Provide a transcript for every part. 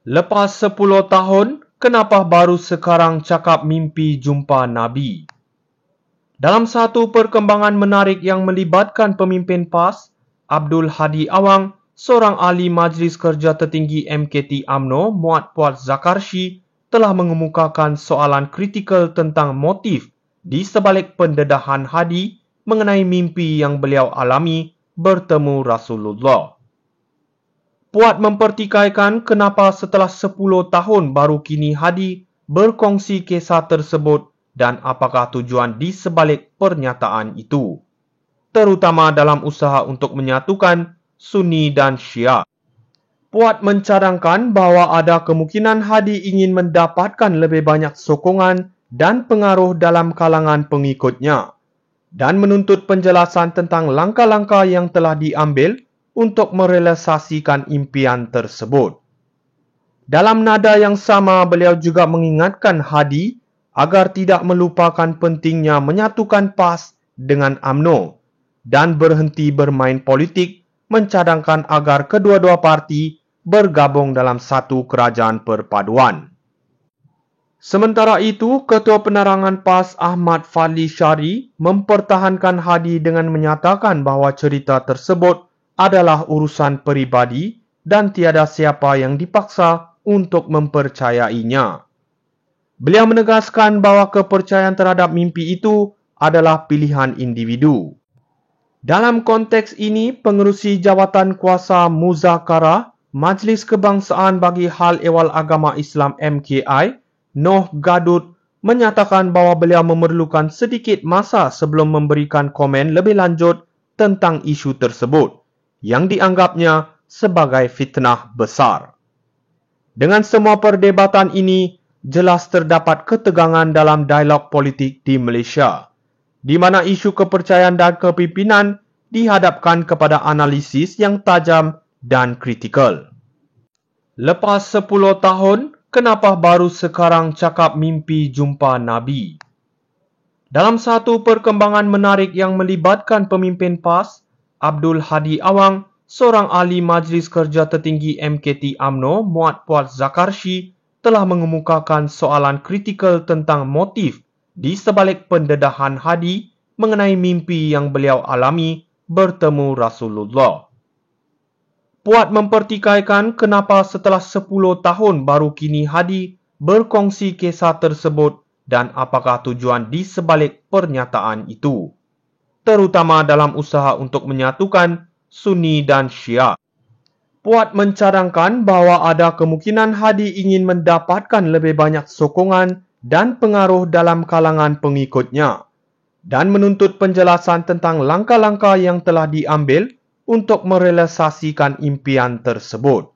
Lepas 10 tahun, kenapa baru sekarang cakap mimpi jumpa Nabi? Dalam satu perkembangan menarik yang melibatkan pemimpin PAS, Abdul Hadi Awang, seorang ahli Majlis Kerja Tertinggi MKT UMNO, Muhammad Fuad Zakarshi, telah mengemukakan soalan kritikal tentang motif di sebalik pendedahan Hadi mengenai mimpi yang beliau alami bertemu Rasulullah. Puat mempertikaikan kenapa setelah 10 tahun baru kini Hadi berkongsi kisah tersebut dan apakah tujuan di sebalik pernyataan itu, terutama dalam usaha untuk menyatukan Sunni dan Syiah. Puat mencadangkan bahawa ada kemungkinan Hadi ingin mendapatkan lebih banyak sokongan dan pengaruh dalam kalangan pengikutnya dan menuntut penjelasan tentang langkah-langkah yang telah diambil untuk merealisasikan impian tersebut. Dalam nada yang sama, beliau juga mengingatkan Hadi agar tidak melupakan pentingnya menyatukan PAS dengan UMNO dan berhenti bermain politik, mencadangkan agar kedua-dua parti bergabung dalam satu kerajaan perpaduan. Sementara itu, Ketua Penerangan PAS Ahmad Fadli Syari mempertahankan Hadi dengan menyatakan bahawa cerita tersebut adalah urusan peribadi dan tiada siapa yang dipaksa untuk mempercayainya. Beliau menegaskan bahawa kepercayaan terhadap mimpi itu adalah pilihan individu. Dalam konteks ini, pengerusi jawatan kuasa Muzakarah Majlis Kebangsaan bagi Hal Ehwal Agama Islam MKI, Noh Gadut, menyatakan bahawa beliau memerlukan sedikit masa sebelum memberikan komen lebih lanjut tentang isu tersebut yang dianggapnya sebagai fitnah besar. Dengan semua perdebatan ini, jelas terdapat ketegangan dalam dialog politik di Malaysia, di mana isu kepercayaan dan kepimpinan dihadapkan kepada analisis yang tajam dan kritikal. Lepas 10 tahun, kenapa baru sekarang cakap mimpi jumpa Nabi? Dalam satu perkembangan menarik yang melibatkan pemimpin PAS, Abdul Hadi Awang, seorang ahli Majlis Kerja Tertinggi MKT UMNO, Muhammad Fuad Zakarshi, telah mengemukakan soalan kritikal tentang motif di sebalik pendedahan Hadi mengenai mimpi yang beliau alami bertemu Rasulullah. Puat mempertikaikan kenapa setelah 10 tahun baru kini Hadi berkongsi kisah tersebut dan apakah tujuan di sebalik pernyataan itu, terutama dalam usaha untuk menyatukan Sunni dan Syiah. Puat mencadangkan bahawa ada kemungkinan Hadi ingin mendapatkan lebih banyak sokongan dan pengaruh dalam kalangan pengikutnya dan menuntut penjelasan tentang langkah-langkah yang telah diambil untuk merealisasikan impian tersebut.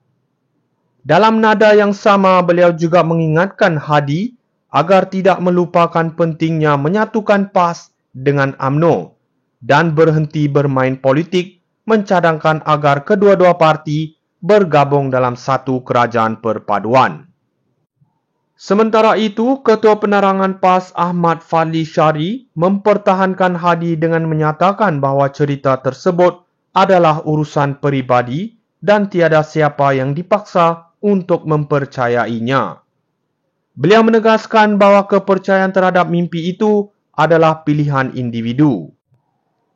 Dalam nada yang sama, beliau juga mengingatkan Hadi agar tidak melupakan pentingnya menyatukan PAS dengan UMNO dan berhenti bermain politik, mencadangkan agar kedua-dua parti bergabung dalam satu kerajaan perpaduan. Sementara itu, Ketua Penerangan PAS Ahmad Fadli Syari mempertahankan Hadi dengan menyatakan bahawa cerita tersebut adalah urusan peribadi dan tiada siapa yang dipaksa untuk mempercayainya. Beliau menegaskan bahawa kepercayaan terhadap mimpi itu adalah pilihan individu.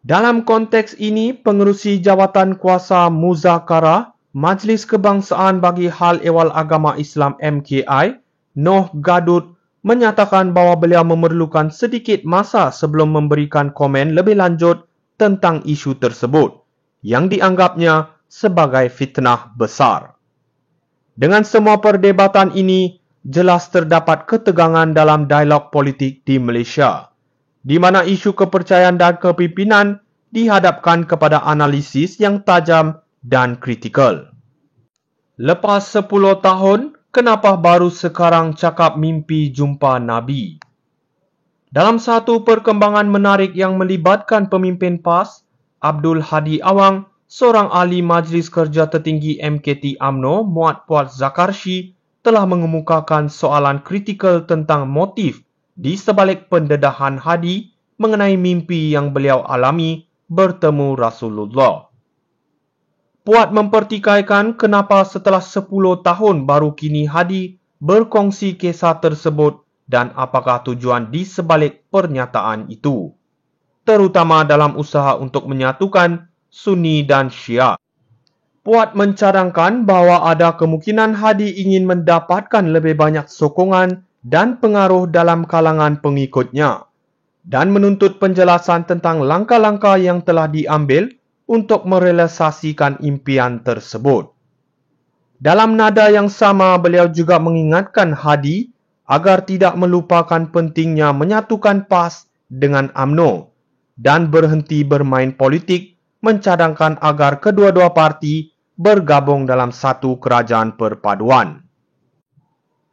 Dalam konteks ini, pengerusi jawatan kuasa Muzakarah Majlis Kebangsaan bagi Hal Ehwal Agama Islam MKI, Noh Gadut, menyatakan bahawa beliau memerlukan sedikit masa sebelum memberikan komen lebih lanjut tentang isu tersebut yang dianggapnya sebagai fitnah besar. Dengan semua perdebatan ini, jelas terdapat ketegangan dalam dialog politik di Malaysia, di mana isu kepercayaan dan kepimpinan dihadapkan kepada analisis yang tajam dan kritikal. Lepas 10 tahun, kenapa baru sekarang cakap mimpi jumpa Nabi? Dalam satu perkembangan menarik yang melibatkan pemimpin PAS, Abdul Hadi Awang, seorang ahli Majlis Kerja Tertinggi MKT UMNO, Muhammad Fuad Zakarshi, telah mengemukakan soalan kritikal tentang motif di sebalik pendedahan Hadi mengenai mimpi yang beliau alami bertemu Rasulullah. Puat mempertikaikan kenapa setelah 10 tahun baru kini Hadi berkongsi kisah tersebut dan apakah tujuan di sebalik pernyataan itu, terutama dalam usaha untuk menyatukan Sunni dan Syiah. Puat mencadangkan bahawa ada kemungkinan Hadi ingin mendapatkan lebih banyak sokongan dan pengaruh dalam kalangan pengikutnya dan menuntut penjelasan tentang langkah-langkah yang telah diambil untuk merealisasikan impian tersebut. Dalam nada yang sama, beliau juga mengingatkan Hadi agar tidak melupakan pentingnya menyatukan PAS dengan UMNO dan berhenti bermain politik, mencadangkan agar kedua-dua parti bergabung dalam satu kerajaan perpaduan.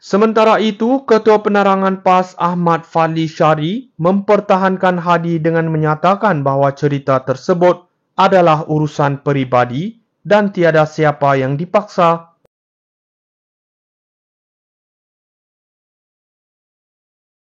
Sementara itu, Ketua Penerangan PAS Ahmad Fadli Syari mempertahankan Hadi dengan menyatakan bahawa cerita tersebut adalah urusan peribadi dan tiada siapa yang dipaksa